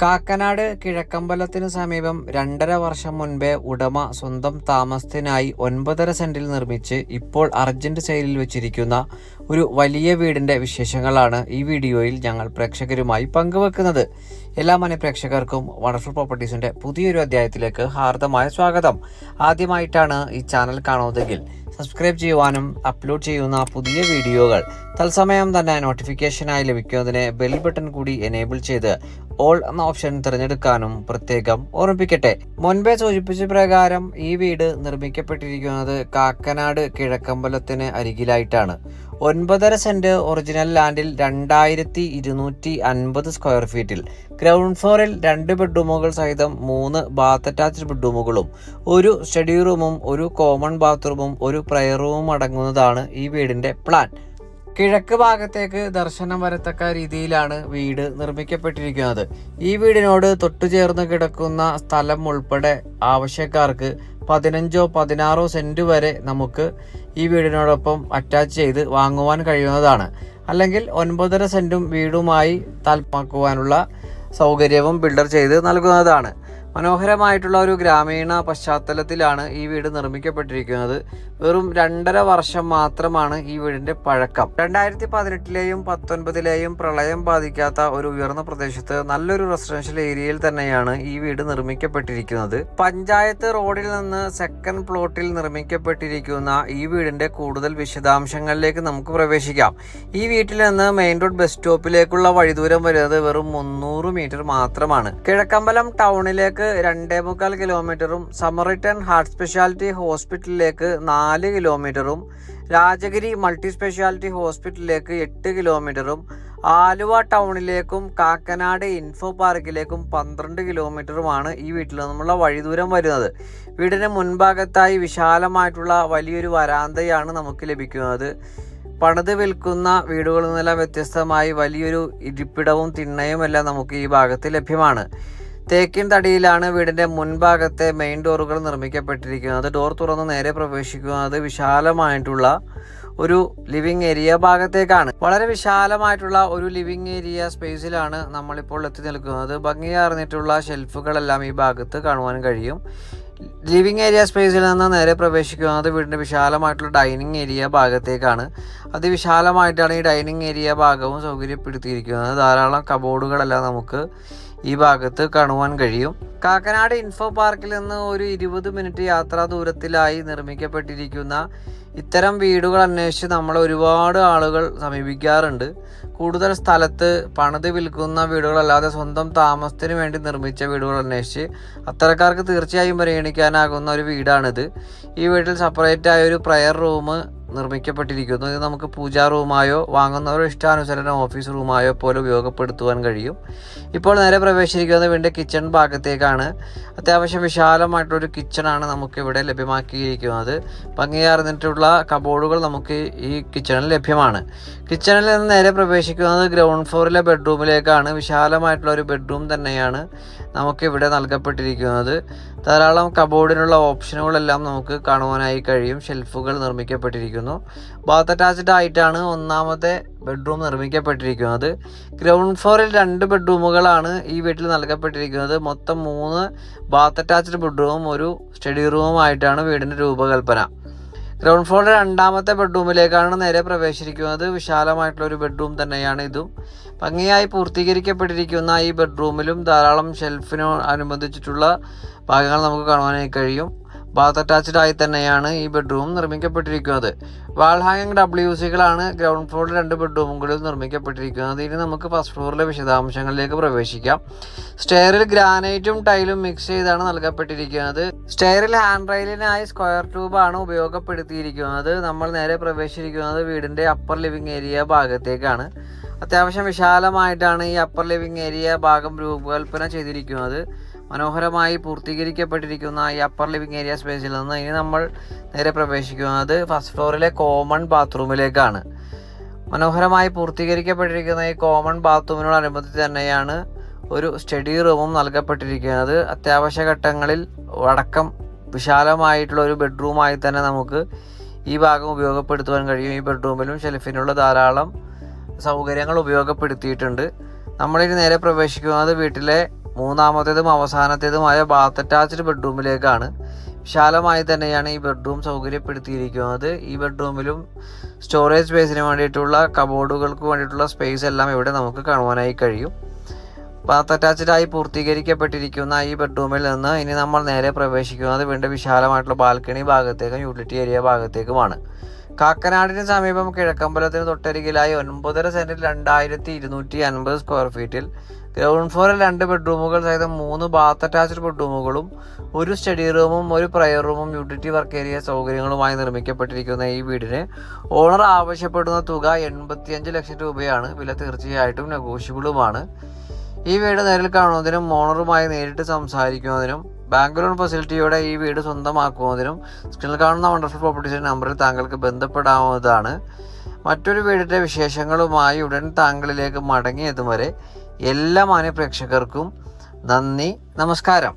കാക്കനാട് കിഴക്കമ്പലത്തിന് സമീപം 2.5 വർഷം മുൻപേ ഉടമ സ്വന്തം താമസത്തിനായി 9.5 സെന്റിൽ നിർമ്മിച്ച് ഇപ്പോൾ അർജന്റ് സെയിലിൽ വെച്ചിരിക്കുന്ന ഒരു വലിയ വീടിന്റെ വിശേഷങ്ങളാണ് ഈ വീഡിയോയിൽ ഞങ്ങൾ പ്രേക്ഷകരുമായി പങ്കുവെക്കുന്നത്. എല്ലാ പ്രേക്ഷകർക്കും വണ്ടർഫുൾ പ്രോപ്പർട്ടീസിന്റെ പുതിയൊരു അധ്യായത്തിലേക്ക് ഹാർദമായ സ്വാഗതം. ആദ്യമായിട്ടാണ് ഈ ചാനൽ കാണുന്നതെങ്കിൽ സബ്സ്ക്രൈബ് ചെയ്യുവാനും അപ്ലോഡ് ചെയ്യുന്ന പുതിയ വീഡിയോകൾ തത്സമയം തന്നെ നോട്ടിഫിക്കേഷനായി ലഭിക്കുന്നതിന് ബെൽ ബട്ടൺ കൂടി എനേബിൾ ചെയ്ത് ഓൾ എന്ന ഓപ്ഷൻ തിരഞ്ഞെടുക്കാനും പ്രത്യേകം ഓർമ്മിപ്പിക്കട്ടെ. മുൻപേ സൂചിപ്പിച്ച പ്രകാരം ഈ വീട് നിർമ്മിക്കപ്പെട്ടിരിക്കുന്നത് കാക്കനാട് കിഴക്കമ്പലത്തിന് അരികിലായിട്ടാണ്. 9.5 സെന്റ് ഒറിജിനൽ ലാൻഡിൽ 2250 സ്ക്വയർ ഫീറ്റിൽ ഗ്രൗണ്ട് ഫ്ലോറിൽ 2 ബെഡ്റൂമുകൾ സഹിതം 3 ബാത്ത് അറ്റാച്ച്ഡ് ബെഡ്റൂമുകളും ഒരു സ്റ്റഡി റൂമും ഒരു കോമൺ ബാത്റൂമും ഒരു പ്രയർ റൂമും അടങ്ങുന്നതാണ് ഈ വീടിന്റെ പ്ലാൻ. കിഴക്ക് ഭാഗത്തേക്ക് ദർശനം വരത്തക്ക രീതിയിലാണ് വീട് നിർമ്മിക്കപ്പെട്ടിരിക്കുന്നത്. ഈ വീടിനോട് തൊട്ടുചേർന്ന് കിടക്കുന്ന സ്ഥലം ഉൾപ്പെടെ ആവശ്യക്കാർക്ക് 15-16 സെന്റ് വരെ നമുക്ക് ഈ വീടിനോടൊപ്പം അറ്റാച്ച് ചെയ്ത് വാങ്ങുവാൻ കഴിയുന്നതാണ്. അല്ലെങ്കിൽ 9.5 സെന്റും വീടുമായി താൽപ്പര്യമാക്കുവാനുള്ള സൗകര്യവും ബിൽഡർ ചെയ്ത് നൽകുന്നതാണ്. മനോഹരമായിട്ടുള്ള ഒരു ഗ്രാമീണ പശ്ചാത്തലത്തിലാണ് ഈ വീട് നിർമ്മിക്കപ്പെട്ടിരിക്കുന്നത്. വെറും 2.5 വർഷം മാത്രമാണ് ഈ വീടിന്റെ പഴക്കം. 2018-ലെയും 2019-ലെയും പ്രളയം ബാധിക്കാത്ത ഒരു ഉയർന്ന പ്രദേശത്ത് നല്ലൊരു റെസിഡൻഷ്യൽ ഏരിയയിൽ തന്നെയാണ് ഈ വീട് നിർമ്മിക്കപ്പെട്ടിരിക്കുന്നത്. പഞ്ചായത്ത് റോഡിൽ നിന്ന് സെക്കൻഡ് പ്ലോട്ടിൽ നിർമ്മിക്കപ്പെട്ടിരിക്കുന്ന ഈ വീടിന്റെ കൂടുതൽ വിശദാംശങ്ങളിലേക്ക് നമുക്ക് പ്രവേശിക്കാം. ഈ വീട്ടിൽ നിന്ന് മെയിൻ റോഡ് ബസ് സ്റ്റോപ്പിലേക്കുള്ള വഴിദൂരം വരുന്നത് വെറും 300 മീറ്റർ മാത്രമാണ്. കിഴക്കമ്പലം ടൗണിലേക്ക് 2.25 കിലോമീറ്ററും സമറിറ്റൻ ഹാർട്ട് സ്പെഷ്യാലിറ്റി ഹോസ്പിറ്റലിലേക്ക് 4 കിലോമീറ്ററും രാജഗിരി മൾട്ടി സ്പെഷ്യാലിറ്റി ഹോസ്പിറ്റലിലേക്ക് 8 കിലോമീറ്ററും ആലുവ ടൗണിലേക്കും കാക്കനാട് ഇൻഫോ പാർക്കിലേക്കും 12 കിലോമീറ്ററുമാണ് ഈ വീട്ടിൽ നിന്നുള്ള വഴിദൂരം വരുന്നത്. വീടിന് മുൻഭാഗത്തായി വിശാലമായിട്ടുള്ള വലിയൊരു വരാന്തയാണ് നമുക്ക് ലഭിക്കുന്നത്. പണിത് വിൽക്കുന്ന വീടുകളിൽ നിന്നെല്ലാം വ്യത്യസ്തമായി വലിയൊരു ഇരിപ്പിടവും തിണ്ണയും എല്ലാം നമുക്ക് ഈ ഭാഗത്ത് ലഭ്യമാണ്. തേക്കിൻ തടിയിലാണ് വീടിന്റെ മുൻഭാഗത്തെ മെയിൻ ഡോറുകൾ നിർമ്മിക്കപ്പെട്ടിരിക്കുന്നത്. ഡോർ തുറന്ന് നേരെ പ്രവേശിക്കുന്നത് വിശാലമായിട്ടുള്ള ഒരു ലിവിംഗ് ഏരിയ ഭാഗത്തേക്കാണ്. വളരെ വിശാലമായിട്ടുള്ള ഒരു ലിവിംഗ് ഏരിയ സ്പേസിലാണ് നമ്മളിപ്പോൾ എത്തി നിൽക്കുന്നത്. ഭംഗിയാർന്നിട്ടുള്ള ഷെൽഫുകളെല്ലാം ഈ ഭാഗത്ത് കാണുവാൻ കഴിയും. ലിവിംഗ് ഏരിയ സ്പേസിൽ നിന്ന് നേരെ പ്രവേശിക്കുന്നത് വീടിൻ്റെ വിശാലമായിട്ടുള്ള ഡൈനിങ് ഏരിയ ഭാഗത്തേക്കാണ്. അതിവിശാലമായിട്ടാണ് ഈ ഡൈനിങ് ഏരിയ ഭാഗവും സൗകര്യപ്പെടുത്തിയിരിക്കുന്നത്. ധാരാളം കബോർഡുകളെല്ലാം നമുക്ക് ഈ ഭാഗത്ത് കാണുവാൻ കഴിയും. കാക്കനാട് ഇൻഫോ പാർക്കിൽ നിന്ന് ഒരു 20 മിനിറ്റ് യാത്രാ ദൂരത്തിലായി നിർമ്മിക്കപ്പെട്ടിരിക്കുന്ന ഇത്തരം വീടുകൾ അന്വേഷിച്ച് നമ്മൾ ഒരുപാട് ആളുകൾ സമീപിക്കാറുണ്ട്. കൂടുതൽ സ്ഥലത്ത് പണിത് വിൽക്കുന്ന വീടുകളല്ലാതെ സ്വന്തം താമസത്തിന് വേണ്ടി നിർമ്മിച്ച വീടുകൾ അന്വേഷിച്ച് അത്തരക്കാർക്ക് തീർച്ചയായും പരിഗണിക്കാനാകുന്ന ഒരു വീടാണിത്. ഈ വീട്ടിൽ സെപ്പറേറ്റ് ആയ ഒരു പ്രയർ റൂം നിർമ്മിക്കപ്പെട്ടിരിക്കുന്നു. ഇത് നമുക്ക് പൂജാ റൂമായോ വാങ്ങുന്നവരുടെ ഇഷ്ടാനുസരണം ഓഫീസ് റൂമായോ പോലെ ഉപയോഗപ്പെടുത്തുവാൻ കഴിയും. ഇപ്പോൾ നേരെ പ്രവേശിച്ചിരിക്കുന്നത് വീടിൻ്റെ കിച്ചൺ ഭാഗത്തേക്കാണ്. അത്യാവശ്യം വിശാലമായിട്ടൊരു കിച്ചണാണ് നമുക്കിവിടെ ലഭ്യമാക്കിയിരിക്കുന്നത്. ഭംഗിയാർന്നിട്ടുള്ള കബോർഡുകൾ നമുക്ക് ഈ കിച്ചണിൽ ലഭ്യമാണ്. കിച്ചണിൽ നിന്ന് നേരെ പ്രവേശിക്കുന്നത് ഗ്രൗണ്ട് ഫ്ലോറിലെ ബെഡ്റൂമിലേക്കാണ്. വിശാലമായിട്ടുള്ള ഒരു ബെഡ്റൂം തന്നെയാണ് നമുക്കിവിടെ നൽകപ്പെട്ടിരിക്കുന്നത്. ധാരാളം കബോർഡിനുള്ള ഓപ്ഷനുകളെല്ലാം നമുക്ക് കാണുവാനായി കഴിയും. ഷെൽഫുകൾ നിർമ്മിക്കപ്പെട്ടിരിക്കുന്നു. ബാത്ത് അറ്റാച്ച്ഡ് ആയിട്ടാണ് ഒന്നാമത്തെ ബെഡ്റൂം നിർമ്മിക്കപ്പെട്ടിരിക്കുന്നത്. ഗ്രൗണ്ട് ഫ്ലോറിൽ 2 ബെഡ്റൂമുകളാണ് ഈ വീട്ടിൽ നൽകപ്പെട്ടിരിക്കുന്നത്. മൊത്തം 3 ബാത്ത് അറ്റാച്ച്ഡ് ബെഡ്റൂമും ഒരു സ്റ്റഡി റൂമുമായിട്ടാണ് വീടിൻ്റെ രൂപകൽപ്പന. ഗ്രൗണ്ട് ഫ്ലോറിലെ 2ാമത്തെ ബെഡ്റൂമിലേക്കാണ് നേരെ പ്രവേശിച്ചിരിക്കുന്നത്. വിശാലമായിട്ടുള്ള ഒരു ബെഡ്റൂം തന്നെയാണ് ഇതും. ഭംഗിയായി പൂർത്തീകരിക്കപ്പെട്ടിരിക്കുന്ന ഈ ബെഡ്റൂമിലും ധാരാളം ഷെൽഫിനോടനുബന്ധിച്ചിട്ടുള്ള ഭാഗങ്ങൾ നമുക്ക് കാണുവാനായി കഴിയും. ബാത്ത് അറ്റാച്ച്ഡ് ആയി തന്നെയാണ് ഈ ബെഡ്റൂം നിർമ്മിക്കപ്പെട്ടിരിക്കുന്നത്. വാൾ ഹാങ്ങിങ് WCകളാണ് ഗ്രൗണ്ട് ഫ്ലോറിൽ 2 ബെഡ്റൂമുകളിൽ നിർമ്മിക്കപ്പെട്ടിരിക്കുന്നത്. ഇനി നമുക്ക് ഫസ്റ്റ് ഫ്ലോറിലെ വിശദാംശങ്ങളിലേക്ക് പ്രവേശിക്കാം. സ്റ്റെയറിൽ ഗ്രാനൈറ്റും ടൈലും മിക്സ് ചെയ്താണ് നൽകപ്പെട്ടിരിക്കുന്നത്. സ്റ്റെയറിൽ ഹാൻഡ് റെയിലിനായി സ്ക്വയർ ട്യൂബാണ് ഉപയോഗപ്പെടുത്തിയിരിക്കുന്നത്. നമ്മൾ നേരെ പ്രവേശിച്ചിരിക്കുന്നത് വീടിൻ്റെ അപ്പർ ലിവിംഗ് ഏരിയ ഭാഗത്തേക്കാണ്. അത്യാവശ്യം വിശാലമായിട്ടാണ് ഈ അപ്പർ ലിവിംഗ് ഏരിയ ഭാഗം രൂപകൽപ്പന ചെയ്തിരിക്കുന്നത്. മനോഹരമായി പൂർത്തീകരിക്കപ്പെട്ടിരിക്കുന്ന ഈ അപ്പർ ലിവിംഗ് ഏരിയ സ്പേസിൽ നിന്ന് ഇനി നമ്മൾ നേരെ പ്രവേശിക്കുന്നത് ഫസ്റ്റ് ഫ്ലോറിലെ കോമൺ ബാത്റൂമിലേക്കാണ്. മനോഹരമായി പൂർത്തീകരിക്കപ്പെട്ടിരിക്കുന്ന ഈ കോമൺ ബാത്റൂമിനോടനുബന്ധിച്ച് തന്നെയാണ് ഒരു സ്റ്റഡി റൂമും നൽകപ്പെട്ടിരിക്കുന്നത്. അത്യാവശ്യ ഘട്ടങ്ങളിൽ അടക്കം വിശാലമായിട്ടുള്ള ഒരു ബെഡ്റൂമായി തന്നെ നമുക്ക് ഈ ഭാഗം ഉപയോഗപ്പെടുത്തുവാൻ കഴിയും. ഈ ബെഡ്റൂമിലും ഷെൽഫിനുള്ള ധാരാളം സൗകര്യങ്ങൾ ഉപയോഗപ്പെടുത്തിയിട്ടുണ്ട്. നമ്മളിനി നേരെ പ്രവേശിക്കുന്നത് വീട്ടിലെ മൂന്നാമത്തേതും അവസാനത്തേതുമായ ബാത്ത് അറ്റാച്ച്ഡ് ബെഡ്റൂമിലേക്കാണ്. വിശാലമായി തന്നെയാണ് ഈ ബെഡ്റൂം സൗകര്യപ്പെടുത്തിയിരിക്കുന്നത്. ഈ ബെഡ്റൂമിലും സ്റ്റോറേജ് സ്പേസിന് വേണ്ടിയിട്ടുള്ള കബോർഡുകൾക്ക് വേണ്ടിയിട്ടുള്ള സ്പേസ് എല്ലാം ഇവിടെ നമുക്ക് കാണുവാനായി കഴിയും. ബാത്ത് അറ്റാച്ച്ഡായി പൂർത്തീകരിക്കപ്പെട്ടിരിക്കുന്ന ഈ ബെഡ്റൂമിൽ നിന്ന് ഇനി നമ്മൾ നേരെ പ്രവേശിക്കുന്നത് വീണ്ടും വിശാലമായിട്ടുള്ള ബാൽക്കണി ഭാഗത്തേക്കും യൂട്ടിലിറ്റി ഏരിയ ഭാഗത്തേക്കുമാണ്. കാക്കനാടിന് സമീപം കിഴക്കമ്പലത്തിന് തൊട്ടരികിലായി 9.5 സെന്റിൽ 2250 സ്ക്വയർ ഫീറ്റിൽ ഗ്രൗണ്ട് ഫ്ലോറിൽ 2 ബെഡ്റൂമുകൾ സഹിതം 3 ബാത്ത് അറ്റാച്ച്ഡ് ബെഡ്റൂമുകളും ഒരു സ്റ്റഡി റൂമും ഒരു പ്രയർ റൂമും യൂട്ടിലിറ്റി വർക്ക് ഏരിയ സൗകര്യങ്ങളുമായി നിർമ്മിക്കപ്പെട്ടിരിക്കുന്ന ഈ വീടിന് ഓണർ ആവശ്യപ്പെടുന്ന തുക 85 ലക്ഷം രൂപയാണ്. വില തീർച്ചയായിട്ടും നെഗോഷ്യബിളുമാണ്. ഈ വീട് നേരിൽ കാണുന്നതിനും ഓണറുമായി നേരിട്ട് സംസാരിക്കുന്നതിനും ബാങ്ക് ലോൺ ഫെസിലിറ്റിയോടെ ഈ വീട് സ്വന്തമാക്കുന്നതിനും സ്ക്രീനിൽ കാണുന്ന വണ്ടർഫുൾ പ്രോപ്പർട്ടീസിൻ്റെ നമ്പറിൽ താങ്കൾക്ക് ബന്ധപ്പെടാവുന്നതാണ്. മറ്റൊരു വീടിൻ്റെ വിശേഷങ്ങളുമായി ഉടൻ താങ്കളിലേക്ക് മടങ്ങിയെത്തും വരെ എല്ലാ മാന്യ പ്രേക്ഷകർക്കും നന്ദി, നമസ്കാരം.